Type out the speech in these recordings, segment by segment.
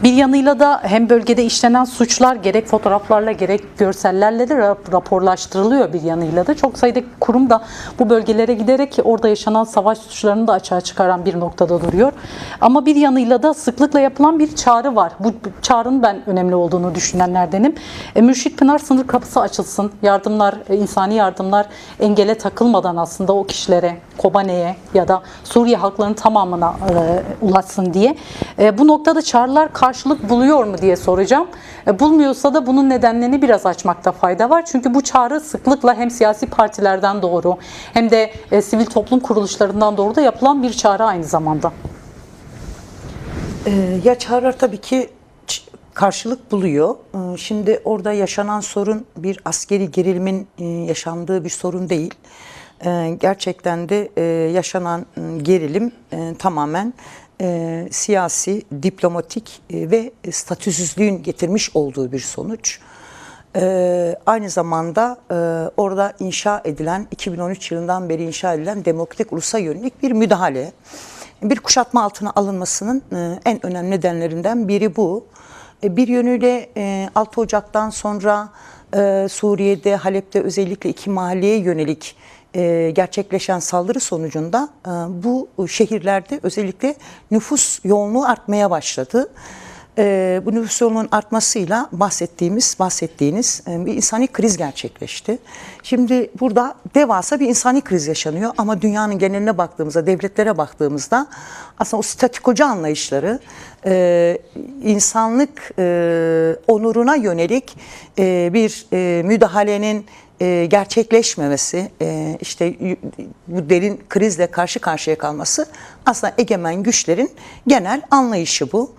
Bir yanıyla da hem bölgede işlenen suçlar gerek fotoğraflarla gerek görsellerle de raporlaştırılıyor bir yanıyla da. Çok sayıda kurum da bu bölgelere giderek orada yaşanan savaş suçlarını da açığa çıkaran bir noktada duruyor. Ama bir yanıyla da sıklıkla yapılan bir çağrı var. Bu çağrının ben önemli olduğunu düşünenlerdenim. Mürşit Pınar sınır kapısı açılsın. Yardımlar, insani yardımlar engele takılmadan aslında o kişilere, Kobane'ye ya da Suriye halklarının tamamına ulaşsın diye. Bu noktada çağrılar karşılık buluyor mu diye soracağım. Bulmuyorsa da bunun nedenlerini biraz açmakta fayda var. Çünkü bu çağrı sıklıkla hem siyasi partilerden doğru hem de sivil toplum kuruluşlarından doğru da yapılan bir çağrı aynı zamanda. Ya çağrılar tabii ki karşılık buluyor. Şimdi orada yaşanan sorun bir askeri gerilimin yaşandığı bir sorun değil. Gerçekten de yaşanan gerilim tamamen siyasi, diplomatik ve statüsüzlüğün getirmiş olduğu bir sonuç. Aynı zamanda orada inşa edilen, 2013 yılından beri inşa edilen demokratik ulusa yönelik bir müdahale, bir kuşatma altına alınmasının en önemli nedenlerinden biri bu. Bir yönüyle 6 Ocak'tan sonra Suriye'de, Halep'te özellikle 2 mahalleye yönelik gerçekleşen saldırı sonucunda bu şehirlerde özellikle nüfus yoğunluğu artmaya başladı. Bu nüfus yoğunluğunun artmasıyla bahsettiğiniz bir insani kriz gerçekleşti. Şimdi burada devasa bir insani kriz yaşanıyor ama dünyanın geneline baktığımızda, devletlere baktığımızda aslında o statikocu anlayışları insanlık onuruna yönelik bir müdahalenin gerçekleşmemesi, işte bu derin krizle karşı karşıya kalması aslında egemen güçlerin genel anlayışı bu.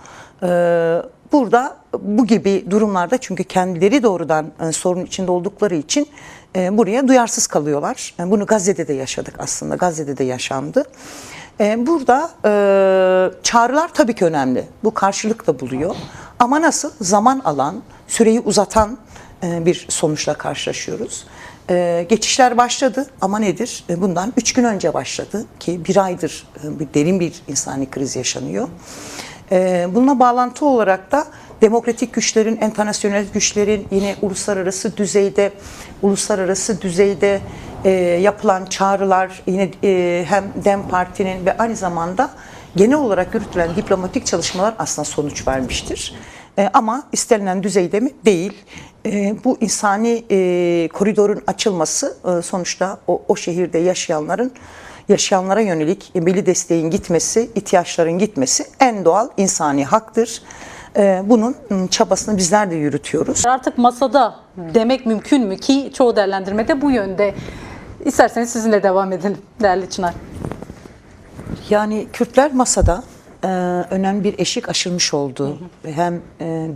Burada bu gibi durumlarda çünkü kendileri doğrudan sorun içinde oldukları için buraya duyarsız kalıyorlar. Bunu Gazze'de de yaşadık aslında. Gazze'de de yaşandı. Burada çağrılar tabii ki önemli. Bu karşılık da buluyor. Ama nasıl? Zaman alan, süreyi uzatan bir sonuçla karşılaşıyoruz. Geçişler başladı ama nedir? Bundan 3 gün önce başladı ki 1 aydır derin bir insani kriz yaşanıyor. Bununla bağlantı olarak da demokratik güçlerin, internasyonel güçlerin yine uluslararası düzeyde yapılan çağrılar yine hem DEM Parti'nin ve aynı zamanda genel olarak yürütülen diplomatik çalışmalar aslında sonuç vermiştir. Ama istenilen düzeyde mi? Değil. Bu insani koridorun açılması sonuçta o şehirde yaşayanlara yönelik belli desteğin gitmesi, ihtiyaçların gitmesi en doğal insani haktır. Bunun çabasını bizler de yürütüyoruz. Artık masada demek mümkün mü ki çoğu değerlendirmede bu yönde. İsterseniz sizinle devam edelim değerli Çınar. Yani Kürtler masada önemli bir eşik aşılmış oldu. Hem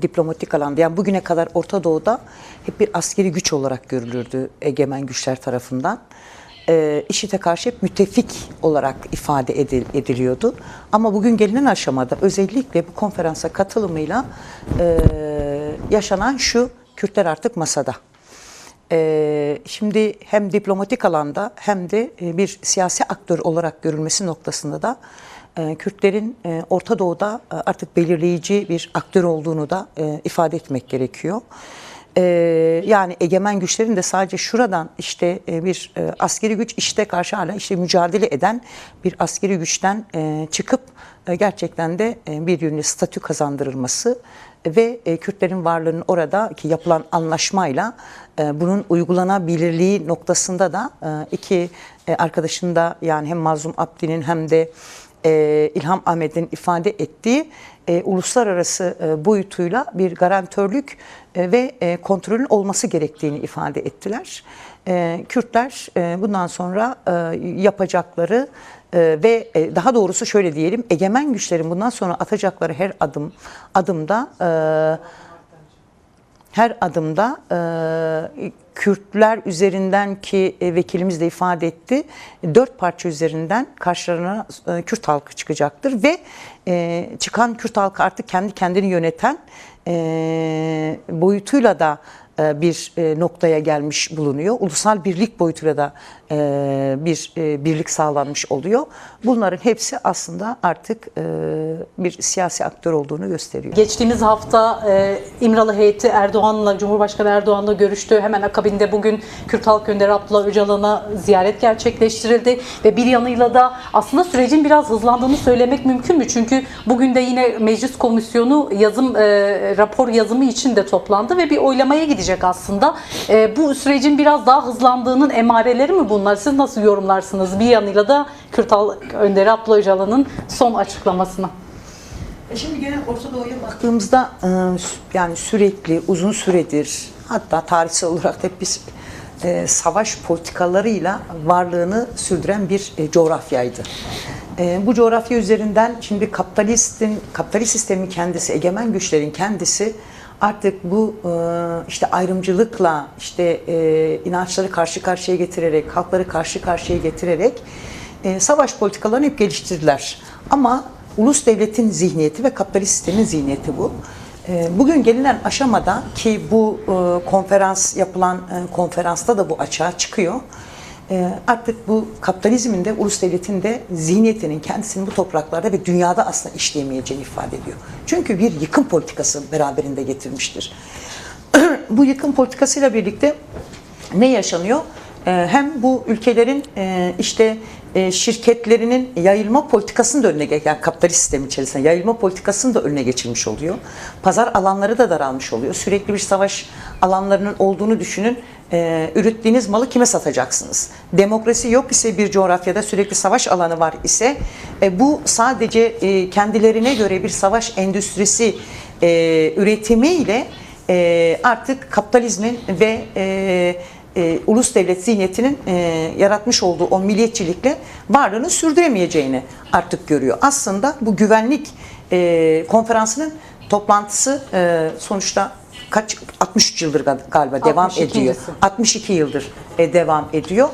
diplomatik alanda, yani bugüne kadar Orta Doğu'da hep bir askeri güç olarak görülürdü egemen güçler tarafından. IŞİD'e karşı hep müttefik olarak ifade ediliyordu. Ama bugün gelinen aşamada özellikle bu konferansa katılımıyla yaşanan şu: Kürtler artık masada. Şimdi hem diplomatik alanda hem de bir siyasi aktör olarak görülmesi noktasında da Kürtlerin Orta Doğu'da artık belirleyici bir aktör olduğunu da ifade etmek gerekiyor. Yani egemen güçlerin de sadece şuradan işte bir askeri güç IŞİD'e karşı hala işte mücadele eden bir askeri güçten çıkıp gerçekten de bir yönlü statü kazandırılması ve Kürtlerin varlığının oradaki yapılan anlaşmayla bunun uygulanabilirliği noktasında da iki arkadaşın da, yani hem Mazlum Abdi'nin hem de İlham Ahmet'in ifade ettiği uluslararası boyutuyla bir garantörlük ve kontrolün olması gerektiğini ifade ettiler. Kürtler bundan sonra yapacakları ve daha doğrusu şöyle diyelim, egemen güçlerin bundan sonra atacakları her adımda Kürtler üzerinden ki vekilimiz de ifade etti, 4 parça üzerinden karşılarına Kürt halkı çıkacaktır ve çıkan Kürt halkı artık kendi kendini yöneten boyutuyla da bir noktaya gelmiş bulunuyor. Ulusal birlik boyutuyla da bir birlik sağlanmış oluyor. Bunların hepsi aslında artık bir siyasi aktör olduğunu gösteriyor. Geçtiğimiz hafta İmralı heyeti Erdoğan'la, Cumhurbaşkanı Erdoğan'la görüştü. Hemen akabinde bugün Kürt Halk Önderi Abdullah Öcalan'a ziyaret gerçekleştirildi. Ve bir yanıyla da aslında sürecin biraz hızlandığını söylemek mümkün mü? Çünkü bugün de yine meclis komisyonu rapor yazımı için de toplandı ve bir oylamaya gidecek aslında. Bu sürecin biraz daha hızlandığının emareleri mi bunlar? Siz nasıl yorumlarsınız? Bir yanıyla da Kürt Halk Önderi Abdullah Öcalan'ın son açıklamasını. Şimdi gene Orta Doğu'ya baktığımızda yani sürekli uzun süredir, hatta tarihsel olarak da hep biz savaş politikalarıyla varlığını sürdüren bir coğrafyaydı. Bu coğrafya üzerinden şimdi kapitalist sistemin kendisi, egemen güçlerin kendisi artık bu işte ayrımcılıkla, işte inançları karşı karşıya getirerek, halkları karşı karşıya getirerek savaş politikalarını hep geliştirdiler. Ama ulus devletin zihniyeti ve kapitalist sistemin zihniyeti bu. Bugün gelinen aşamada ki bu yapılan konferansta da bu açığa çıkıyor. Artık bu kapitalizmin de ulus devletin de zihniyetinin kendisinin bu topraklarda ve dünyada aslında işleyemeyeceğini ifade ediyor. Çünkü bir yıkım politikası beraberinde getirmiştir. Bu yıkım politikasıyla birlikte ne yaşanıyor? Hem bu ülkelerin şirketlerinin yayılma politikasının da önüne, yani kapitalist sistem içerisinde yayılma politikasının da önüne geçilmiş oluyor. Pazar alanları da daralmış oluyor. Sürekli bir savaş alanlarının olduğunu düşünün. Ürettiğiniz malı kime satacaksınız? Demokrasi yok ise bir coğrafyada, sürekli savaş alanı var ise bu sadece kendilerine göre bir savaş endüstrisi üretimiyle artık kapitalizmin ve ulus devlet zihniyetinin yaratmış olduğu o milliyetçilikle varlığını sürdüremeyeceğini artık görüyor. Aslında bu güvenlik konferansının toplantısı sonuçta 63 yıldır galiba devam ediyor. 62 yıldır devam ediyor.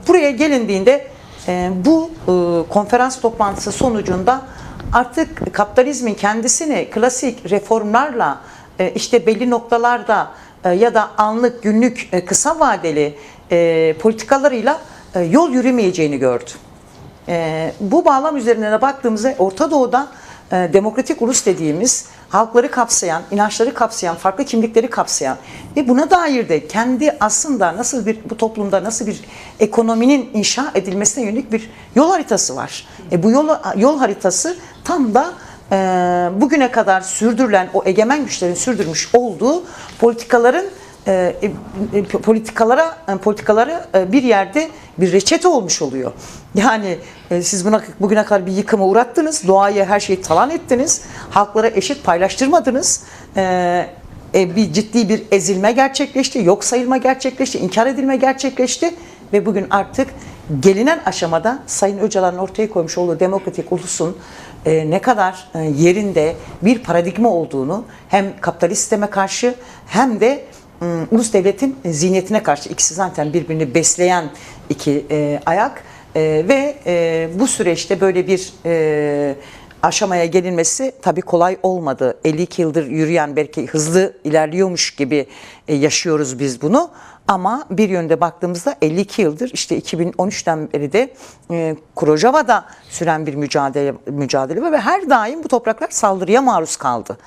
Buraya gelindiğinde bu konferans toplantısı sonucunda artık kapitalizmin kendisini klasik reformlarla işte belli noktalarda ya da anlık, günlük, kısa vadeli politikalarıyla yol yürümeyeceğini gördü. Bu bağlam üzerine de baktığımızda Orta Doğu'da demokratik ulus dediğimiz halkları kapsayan, inançları kapsayan, farklı kimlikleri kapsayan ve buna dair de kendi aslında bu toplumda nasıl bir ekonominin inşa edilmesine yönelik bir yol haritası var. Bu yol haritası tam da bugüne kadar sürdürülen, o egemen güçlerin sürdürmüş olduğu politikalara bir yerde bir reçete olmuş oluyor. Yani siz bugüne kadar bir yıkıma uğrattınız, doğayı, her şeyi talan ettiniz, halklara eşit paylaştırmadınız, ciddi bir ezilme gerçekleşti, yok sayılma gerçekleşti, inkar edilme gerçekleşti ve bugün artık gelinen aşamada Sayın Öcalan'ın ortaya koymuş olduğu demokratik ulusun ne kadar yerinde bir paradigma olduğunu hem kapitalist sisteme karşı hem de ulus devletin zihniyetine karşı, ikisi zaten birbirini besleyen iki ayak ve bu süreçte böyle bir aşamaya gelinmesi tabii kolay olmadı. 52 yıldır yürüyen, belki hızlı ilerliyormuş gibi yaşıyoruz biz bunu. Ama bir yönde baktığımızda 52 yıldır, işte 2013'ten beri de Kurojava'da süren bir mücadele var ve her daim bu topraklar saldırıya maruz kaldı.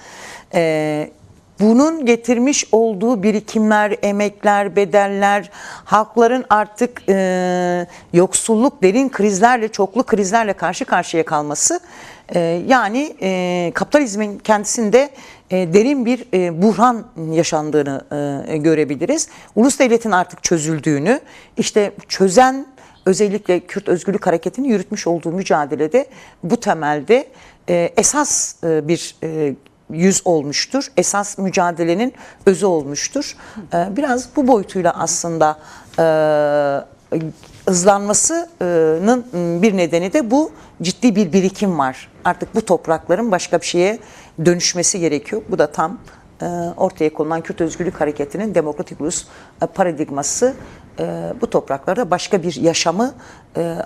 Bunun getirmiş olduğu birikimler, emekler, bedeller, halkların artık yoksulluk, derin krizlerle, çoklu krizlerle karşı karşıya kalması, yani kapitalizmin kendisinde derin bir buhran yaşandığını görebiliriz. Ulus devletin artık çözüldüğünü, işte çözen özellikle Kürt Özgürlük Hareketi'nin yürütmüş olduğu mücadelede bu temelde esas bir yüz olmuştur. Esas mücadelenin özü olmuştur. Biraz bu boyutuyla aslında hızlanmasının bir nedeni de bu, ciddi bir birikim var. Artık bu toprakların başka bir şeye dönüşmesi gerekiyor. Bu da tam ortaya konulan Kürt Özgürlük Hareketi'nin demokratik ulus paradigması bu topraklarda başka bir yaşamı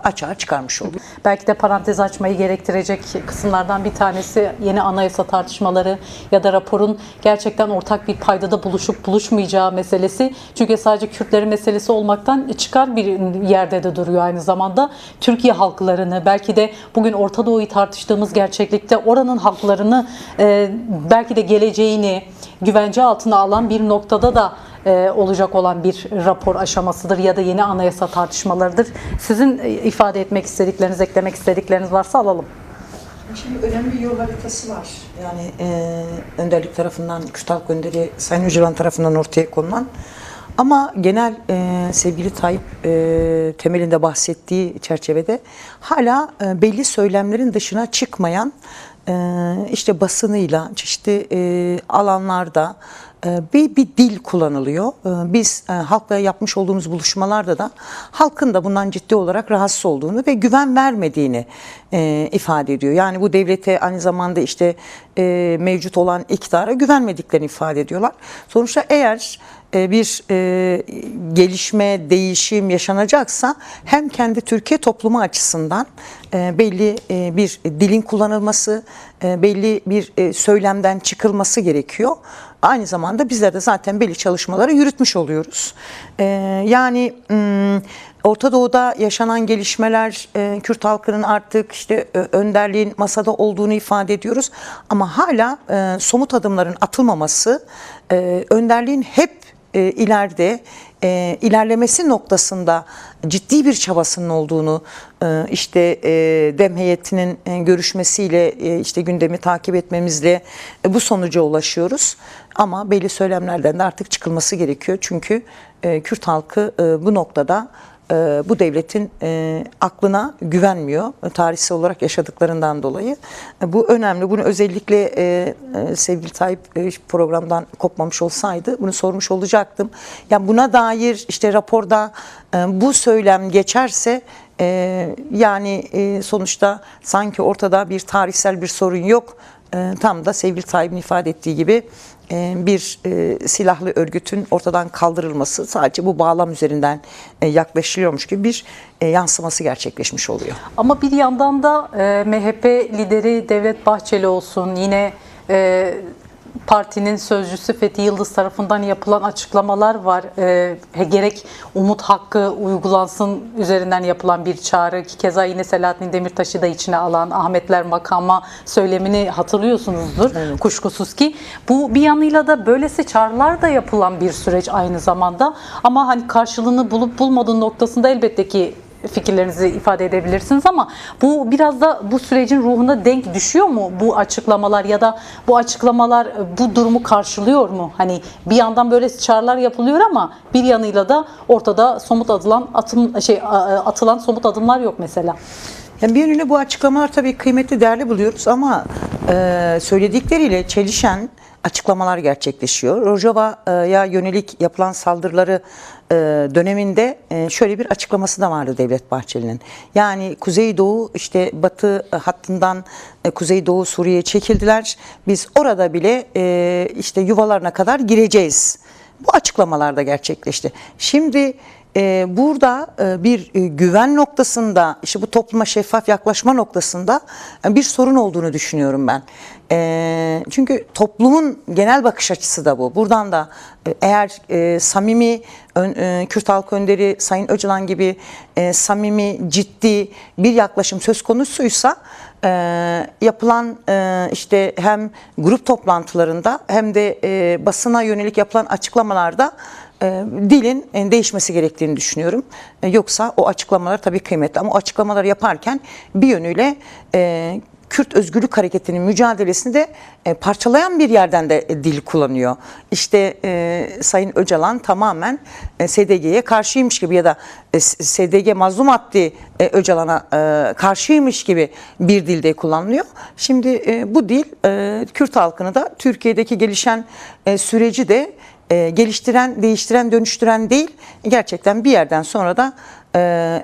açığa çıkarmış oluyor. Belki de parantez açmayı gerektirecek kısımlardan bir tanesi yeni anayasa tartışmaları ya da raporun gerçekten ortak bir paydada buluşup buluşmayacağı meselesi. Çünkü sadece Kürtlerin meselesi olmaktan çıkar bir yerde de duruyor aynı zamanda. Türkiye halklarını, belki de bugün Orta Doğu'yu tartıştığımız gerçeklikte oranın halklarını, belki de geleceğini güvence altına alan bir noktada da olacak olan bir rapor aşamasıdır ya da yeni anayasa tartışmalarıdır. Sizin ifade etmek istedikleriniz, eklemek istedikleriniz varsa alalım. Şimdi önemli bir yol haritası var. Yani önderlik tarafından, Kürt Halk Önderi Sayın Öcalan tarafından ortaya konulan. Ama genel sevgili Tayyip temelinde bahsettiği çerçevede hala belli söylemlerin dışına çıkmayan, işte basınıyla çeşitli alanlarda bir dil kullanılıyor. Biz halkla yapmış olduğumuz buluşmalarda da halkın da bundan ciddi olarak rahatsız olduğunu ve güven vermediğini ifade ediyor. Yani bu devlete aynı zamanda işte mevcut olan iktidara güvenmediklerini ifade ediyorlar. Sonuçta eğer bir gelişme, değişim yaşanacaksa hem kendi Türkiye toplumu açısından belli bir dilin kullanılması, belli bir söylemden çıkılması gerekiyor. Aynı zamanda bizler de zaten belli çalışmaları yürütmüş oluyoruz. Yani Orta Doğu'da yaşanan gelişmeler, Kürt halkının artık işte önderliğin masada olduğunu ifade ediyoruz. Ama hala somut adımların atılmaması, önderliğin hep ileride ilerlemesi noktasında ciddi bir çabasının olduğunu, işte DEM heyetinin görüşmesiyle, işte gündemi takip etmemizle bu sonuca ulaşıyoruz. Ama belli söylemlerden de artık çıkılması gerekiyor. Çünkü Kürt halkı bu noktada bu devletin aklına güvenmiyor. Tarihsel olarak yaşadıklarından dolayı. Bu önemli. Bunu özellikle sevgili Tayyip programdan kopmamış olsaydı bunu sormuş olacaktım. Yani buna dair işte raporda bu söylem geçerse yani sonuçta sanki ortada bir tarihsel bir sorun yok. Tam da sevgili Tayyip'in ifade ettiği gibi bir silahlı örgütün ortadan kaldırılması, sadece bu bağlam üzerinden yaklaşılıyormuş gibi bir yansıması gerçekleşmiş oluyor. Ama bir yandan da MHP lideri Devlet Bahçeli olsun, yine partinin sözcüsü Fethi Yıldız tarafından yapılan açıklamalar var. Gerek umut hakkı uygulansın üzerinden yapılan bir çağrı, ki keza yine Selahattin Demirtaş'ı da içine alan Ahmetler makama söylemini hatırlıyorsunuzdur. Evet. Kuşkusuz ki bu bir yanıyla da böylesi çağrılar da yapılan bir süreç aynı zamanda, ama hani karşılığını bulup bulmadığı noktasında elbette ki fikirlerinizi ifade edebilirsiniz, ama bu biraz da bu sürecin ruhuna denk düşüyor mu bu açıklamalar, ya da bu açıklamalar bu durumu karşılıyor mu? Hani bir yandan böyle çağrılar yapılıyor ama bir yanıyla da ortada somut atılan somut adımlar yok mesela. Yani bir yönüyle bu açıklamalar tabii kıymetli, değerli buluyoruz ama söyledikleriyle çelişen açıklamalar gerçekleşiyor. Rojava'ya yönelik yapılan saldırıları döneminde şöyle bir açıklaması da vardı Devlet Bahçeli'nin. Yani Kuzeydoğu, işte Batı hattından Kuzeydoğu Suriye'ye çekildiler. Biz orada bile işte yuvalarına kadar gireceğiz. Bu açıklamalar da gerçekleşti. Şimdi burada bir güven noktasında, işte bu topluma şeffaf yaklaşma noktasında bir sorun olduğunu düşünüyorum ben. Çünkü toplumun genel bakış açısı da bu. Buradan da eğer samimi Kürt Halk Önderi Sayın Öcalan gibi samimi, ciddi bir yaklaşım söz konusuysa yapılan işte hem grup toplantılarında hem de basına yönelik yapılan açıklamalarda dilin değişmesi gerektiğini düşünüyorum. Yoksa o açıklamalar tabii kıymetli, ama o açıklamaları yaparken bir yönüyle Kürt Özgürlük Hareketi'nin mücadelesini de parçalayan bir yerden de dil kullanıyor. İşte Sayın Öcalan tamamen SDG'ye karşıymış gibi ya da SDG mazlum attı Öcalan'a karşıymış gibi bir dilde kullanılıyor. Şimdi bu dil Kürt halkını da Türkiye'deki gelişen süreci de geliştiren, değiştiren, dönüştüren değil, gerçekten bir yerden sonra da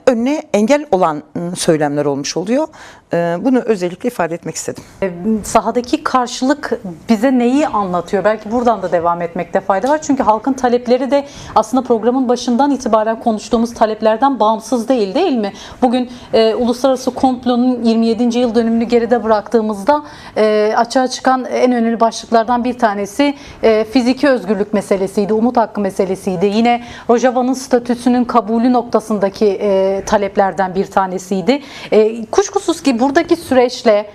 önüne engel olan söylemler olmuş oluyor. Bunu özellikle ifade etmek istedim. Sahadaki karşılık bize neyi anlatıyor? Belki buradan da devam etmekte fayda var. Çünkü halkın talepleri de aslında programın başından itibaren konuştuğumuz taleplerden bağımsız değil mi? Bugün uluslararası komplonun 27. yıl dönümünü geride bıraktığımızda açığa çıkan en önemli başlıklardan bir tanesi fiziki özgürlük meselesiydi, umut hakkı meselesiydi. Yine Rojava'nın statüsünün kabulü noktasındaki taleplerden bir tanesiydi. Kuşkusuz ki buradaki süreçle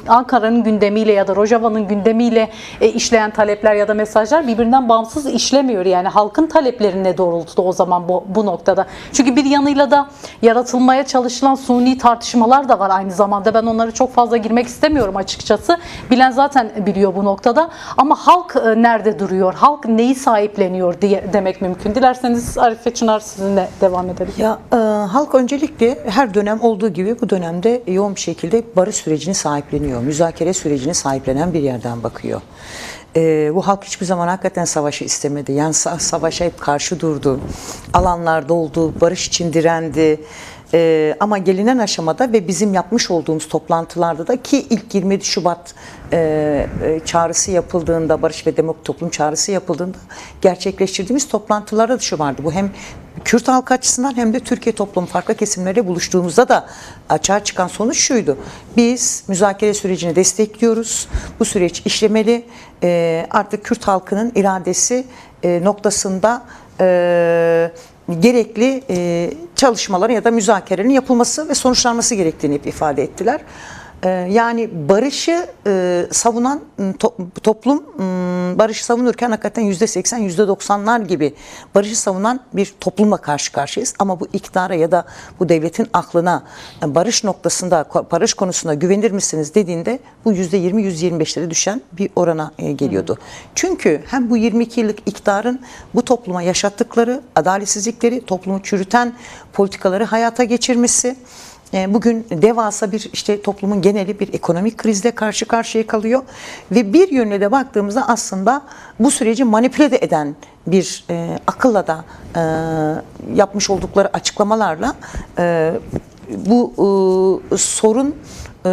Ankara'nın gündemiyle ya da Rojava'nın gündemiyle işleyen talepler ya da mesajlar birbirinden bağımsız işlemiyor. Yani halkın talepleri ne doğrultuda o zaman bu noktada. Çünkü bir yanıyla da yaratılmaya çalışılan suni tartışmalar da var aynı zamanda. Ben onları çok fazla girmek istemiyorum açıkçası. Bilen zaten biliyor bu noktada. Ama halk nerede duruyor? Halk neyi sahipleniyor diye demek mümkün. Dilerseniz Arife Çınar sizinle devam edelim. Ya halk öncelikle her dönem olduğu gibi bu dönemde yoğun bir şekilde barış sürecini sahipleniyor. Müzakere sürecini sahiplenen bir yerden bakıyor. Bu halk hiçbir zaman hakikaten savaşı istemedi. Yani savaşa hep karşı durdu. Alanlarda oldu, barış için direndi. Ama gelinen aşamada ve bizim yapmış olduğumuz toplantılarda da ki ilk 27 Şubat çağrısı yapıldığında, Barış ve Demokratik Toplum çağrısı yapıldığında gerçekleştirdiğimiz toplantılarda da şu vardı. Bu hem Kürt halkı açısından hem de Türkiye toplumu farklı kesimleriyle buluştuğumuzda da açığa çıkan sonuç şuydu. Biz müzakere sürecini destekliyoruz. Bu süreç işlemeli. Artık Kürt halkının iradesi noktasında gerekli çalışmaların ya da müzakerenin yapılması ve sonuçlanması gerektiğini ifade ettiler. Yani barışı savunan toplum barışı savunurken hakikaten %80, %90'lar gibi barışı savunan bir toplumla karşı karşıyayız. Ama bu iktidara ya da bu devletin aklına barış noktasında, barış konusunda güvenir misiniz dediğinde bu %20, %25'lere düşen bir orana geliyordu. Çünkü hem bu 22 yıllık iktidarın bu topluma yaşattıkları adaletsizlikleri, toplumu çürüten politikaları hayata geçirmesi, bugün devasa bir toplumun geneli bir ekonomik krizle karşı karşıya kalıyor ve bir yönüne de baktığımızda aslında bu süreci manipüle de eden bir akılla da yapmış oldukları açıklamalarla bu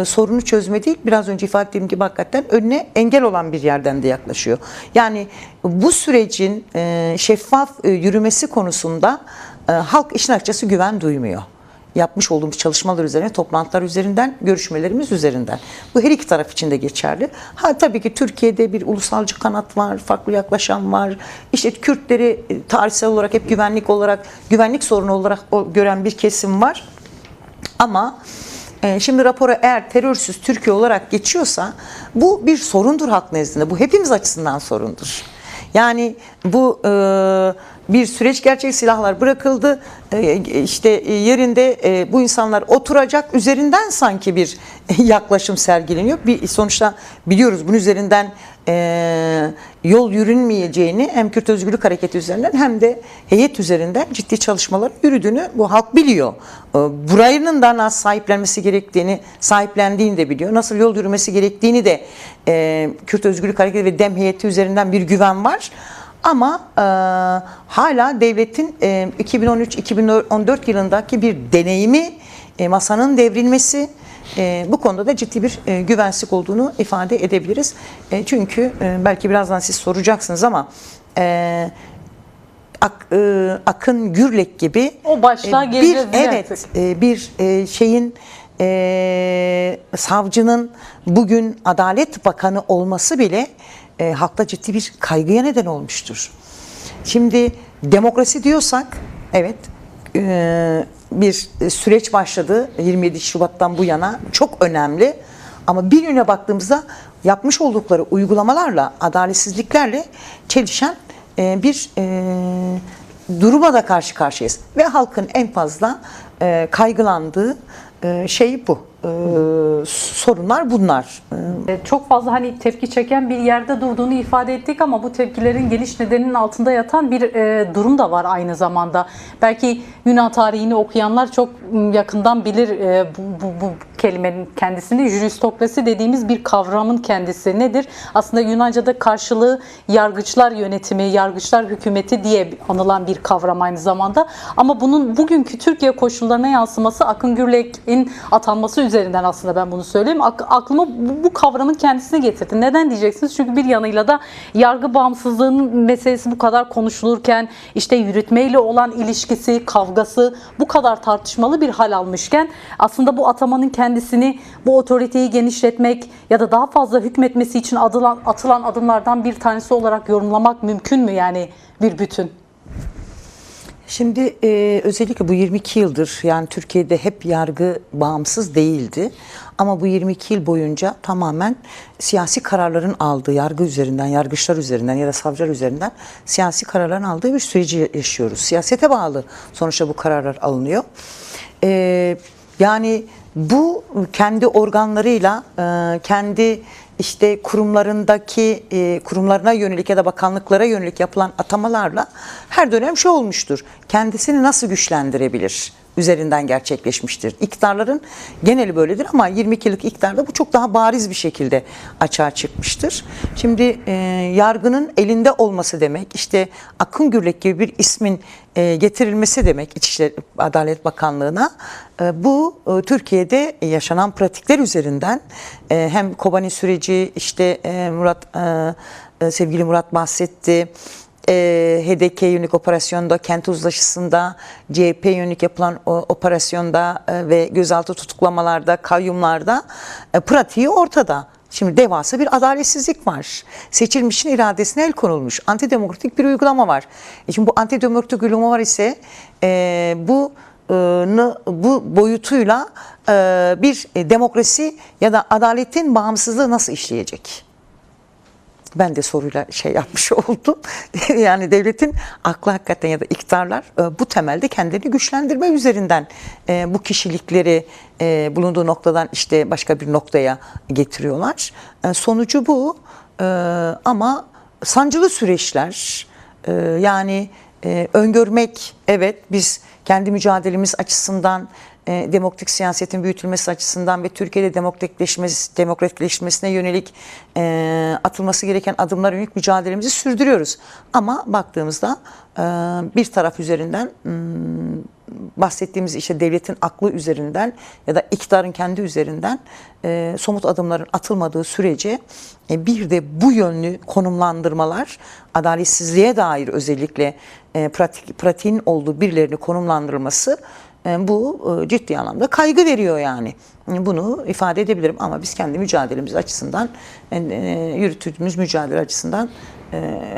sorunu çözme değil, biraz önce ifade ettiğim gibi hakikaten önüne engel olan bir yerden de yaklaşıyor. Yani bu sürecin şeffaf yürümesi konusunda halk işin açıkçası güven duymuyor. Yapmış olduğumuz çalışmalar üzerine, toplantılar üzerinden, görüşmelerimiz üzerinden. Bu her iki taraf için de geçerli. Tabii ki Türkiye'de bir ulusalcı kanat var, farklı yaklaşan var. İşte Kürtleri tarihsel olarak hep güvenlik sorunu olarak gören bir kesim var. Ama şimdi rapora eğer terörsüz Türkiye olarak geçiyorsa bu bir sorundur halk nezdinde. Bu hepimiz açısından sorundur. Yani bu bir süreç, gerçek silahlar bırakıldı. Yerinde bu insanlar oturacak, üzerinden sanki bir yaklaşım sergileniyor. Sonuçta biliyoruz bunun üzerinden yol yürünmeyeceğini hem Kürt Özgürlük Hareketi üzerinden hem de heyet üzerinden ciddi çalışmalar yürüdüğünü bu halk biliyor. Burayının da nasıl sahiplendiğini de biliyor. Nasıl yol yürümesi gerektiğini de Kürt Özgürlük Hareketi ve DEM heyeti üzerinden bir güven var. Ama hala devletin 2013-2014 yılındaki bir deneyimi, masanın devrilmesi, bu konuda da ciddi bir güvensizlik olduğunu ifade edebiliriz. Çünkü belki birazdan siz soracaksınız ama Akın Gürlek gibi o başlığa geleceğiz. Bir savcının bugün Adalet Bakanı olması bile halkta ciddi bir kaygıya neden olmuştur. Şimdi demokrasi diyorsak evet bir süreç başladı 27 Şubat'tan bu yana, çok önemli ama bir yöne baktığımızda yapmış oldukları uygulamalarla, adaletsizliklerle çelişen bir duruma da karşı karşıyayız ve halkın en fazla kaygılandığı şey bu. Sorunlar bunlar. Çok fazla tepki çeken bir yerde durduğunu ifade ettik ama bu tepkilerin geliş nedeninin altında yatan bir durum da var aynı zamanda. Belki Yunan tarihini okuyanlar çok yakından bilir bu kelimenin kendisini, juristokrasi dediğimiz bir kavramın kendisi nedir? Aslında Yunanca'da karşılığı yargıçlar yönetimi, yargıçlar hükümeti diye anılan bir kavram aynı zamanda. Ama bunun bugünkü Türkiye koşullarına yansıması Akın Gürlek'in atanması üzerinden aslında ben bunu söyleyeyim. Aklıma bu kavramın kendisini getirdi. Neden diyeceksiniz? Çünkü bir yanıyla da yargı bağımsızlığının meselesi bu kadar konuşulurken, işte yürütmeyle olan ilişkisi, kavgası bu kadar tartışmalı bir hal almışken aslında bu atamanın kendisini, bu otoriteyi genişletmek ya da daha fazla hükmetmesi için atılan adımlardan bir tanesi olarak yorumlamak mümkün mü, yani bir bütün? Şimdi özellikle bu 22 yıldır, yani Türkiye'de hep yargı bağımsız değildi. Ama bu 22 yıl boyunca tamamen siyasi kararların aldığı, yargı üzerinden, yargıçlar üzerinden ya da savcılar üzerinden siyasi kararların aldığı bir süreci yaşıyoruz. Siyasete bağlı sonuçta bu kararlar alınıyor. Yani bu kendi organlarıyla, kendi işte kurumlarındaki kurumlarına yönelik ya da bakanlıklara yönelik yapılan atamalarla her dönem şey olmuştur. Kendisini nasıl güçlendirebilir üzerinden gerçekleşmiştir. İktidarların geneli böyledir ama 22 yıllık iktidarda bu çok daha bariz bir şekilde açığa çıkmıştır. Şimdi yargının elinde olması demek, işte Akın Gürlek gibi bir ismin getirilmesi demek İçişleri Adalet Bakanlığı'na. Bu Türkiye'de yaşanan pratikler üzerinden hem Kobani süreci, işte sevgili Murat bahsetti. HDK yönelik operasyonda, kent uzlaşısında, CHP yönelik yapılan operasyonda ve gözaltı tutuklamalarda, kayyumlarda pratiği ortada. Şimdi devasa bir adaletsizlik var. Seçilmişin iradesine el konulmuş. Antidemokratik bir uygulama var. Şimdi bu antidemokratik uygulama var ise bu boyutuyla bir demokrasi ya da adaletin bağımsızlığı nasıl işleyecek? Ben de soruyla yapmış oldum. Yani devletin aklı hakikaten ya da iktidarlar bu temelde kendilerini güçlendirme üzerinden bu kişilikleri bulunduğu noktadan işte başka bir noktaya getiriyorlar. Sonucu bu. Ama sancılı süreçler, yani öngörmek, evet biz kendi mücadelemiz açısından, demokratik siyasetin büyütülmesi açısından ve Türkiye'de demokratikleşmesine yönelik atılması gereken adımlara yönelik mücadelemizi sürdürüyoruz. Ama baktığımızda bir taraf üzerinden bahsettiğimiz işte devletin aklı üzerinden ya da iktidarın kendi üzerinden somut adımların atılmadığı sürece bir de bu yönlü konumlandırmalar, adaletsizliğe dair özellikle pratiğin olduğu birilerini konumlandırılması bu ciddi anlamda kaygı veriyor yani. Bunu ifade edebilirim ama biz kendi mücadelemiz açısından, yürüttüğümüz mücadele açısından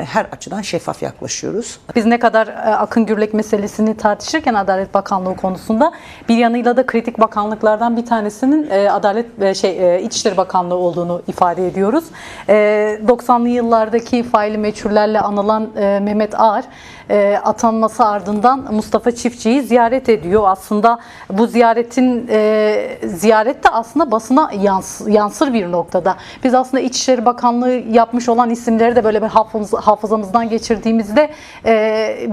her açıdan şeffaf yaklaşıyoruz. Biz ne kadar Akın Gürlek meselesini tartışırken Adalet Bakanlığı konusunda bir yanıyla da kritik bakanlıklardan bir tanesinin İçişleri Bakanlığı olduğunu ifade ediyoruz. 90'lı yıllardaki faili meçhullerle anılan Mehmet Ağar atanması ardından Mustafa Çiftçi'yi ziyaret ediyor. Aslında bu ziyaret de aslında basına yansır bir noktada. Biz aslında İçişleri Bakanlığı yapmış olan isimleri de böyle bir hafızamızdan geçirdiğimizde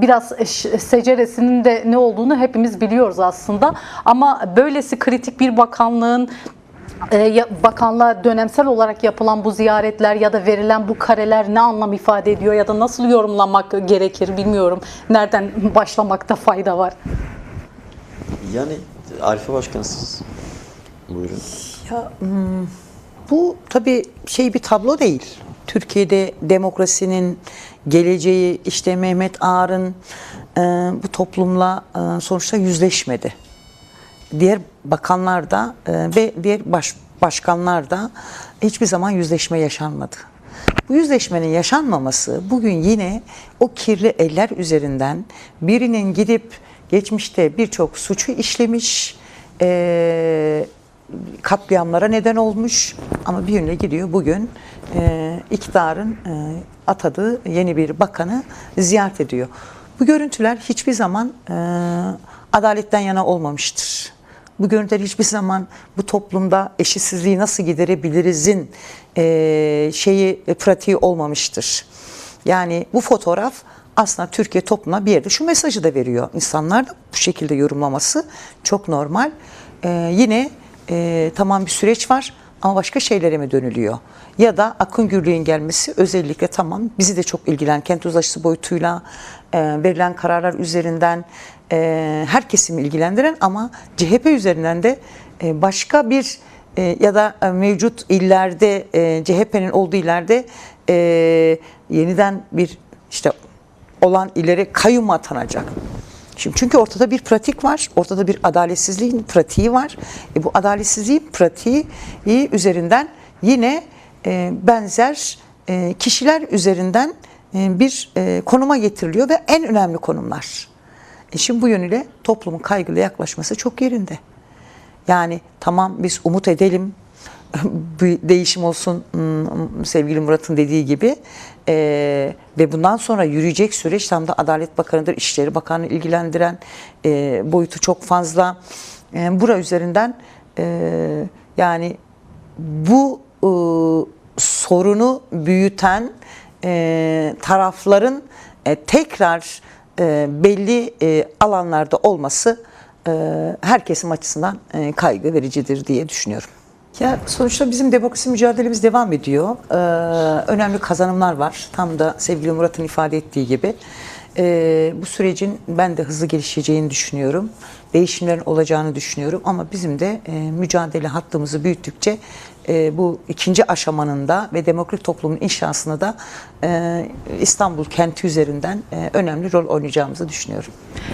biraz seceresinin de ne olduğunu hepimiz biliyoruz aslında. Ama böylesi kritik bir bakanlığın bakanlığa dönemsel olarak yapılan bu ziyaretler ya da verilen bu kareler ne anlam ifade ediyor ya da nasıl yorumlamak gerekir bilmiyorum. Nereden başlamakta fayda var? Yani Arife Başkan siz buyurun. Ya, bu tabii bir tablo değil. Türkiye'de demokrasinin geleceği işte Mehmet Ağar'ın bu toplumla sonuçta yüzleşmedi. Diğer bakanlar da ve diğer başkanlar da hiçbir zaman yüzleşme yaşanmadı. Bu yüzleşmenin yaşanmaması bugün yine o kirli eller üzerinden birinin gidip geçmişte birçok suçu işlemiş, katliamlara neden olmuş ama bir yönüne gidiyor bugün iktidarın atadığı yeni bir bakanı ziyaret ediyor. Bu görüntüler hiçbir zaman adaletten yana olmamıştır. Bu görüntüler hiçbir zaman bu toplumda eşitsizliği nasıl giderebilirizin pratiği olmamıştır. Yani bu fotoğraf aslında Türkiye toplumuna bir yerde şu mesajı da veriyor. İnsanlar da bu şekilde yorumlaması çok normal. Yine tamam bir süreç var ama başka şeylere mi dönülüyor? Ya da Akın Gürlük'ün gelmesi özellikle tamam bizi de çok ilgilen kent uzlaşısı boyutuyla verilen kararlar üzerinden her kesimi ilgilendiren ama CHP üzerinden de başka bir ya da mevcut illerde CHP'nin olduğu illerde yeniden bir işte olan illere kayyum mu atanacak? Şimdi çünkü ortada bir pratik var, ortada bir adaletsizliğin pratiği var. Bu adaletsizliğin pratiği üzerinden yine benzer kişiler üzerinden bir konuma getiriliyor ve en önemli konumlar. Şimdi bu yönüyle toplumun kaygılı yaklaşması çok yerinde. Yani tamam biz umut edelim, bir değişim olsun sevgili Murat'ın dediği gibi ve bundan sonra yürüyecek süreç tam da Adalet Bakanı'dır, İçişleri Bakanı'nı ilgilendiren boyutu çok fazla. Bura üzerinden yani bu sorunu büyüten tarafların tekrar belli alanlarda olması her kesim açısından kaygı vericidir diye düşünüyorum. Ya sonuçta bizim demokrasi mücadelemiz devam ediyor. Önemli kazanımlar var. Tam da sevgili Murat'ın ifade ettiği gibi. Bu sürecin ben de hızlı gelişeceğini düşünüyorum. Değişimlerin olacağını düşünüyorum. Ama bizim de mücadele hattımızı büyüttükçe bu ikinci aşamanın da ve demokratik toplumun inşasında da İstanbul kenti üzerinden önemli rol oynayacağımızı düşünüyorum.